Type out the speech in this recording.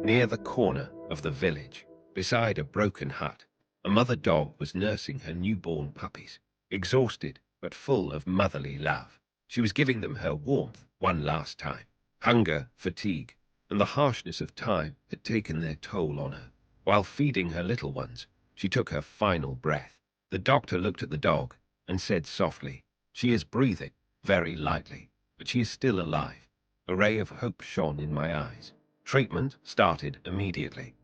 Near the corner of the village, beside a broken hut, a mother dog was nursing her newborn puppies, exhausted but full of motherly love. She was giving them her warmth one last time. Hunger, fatigue, and the harshness of time had taken their toll on her. While feeding her little ones, she took her final breath. The doctor looked at the dog and said softly, "She is breathing very lightly, but she is still alive." A ray of hope shone in my eyes. Treatment started immediately.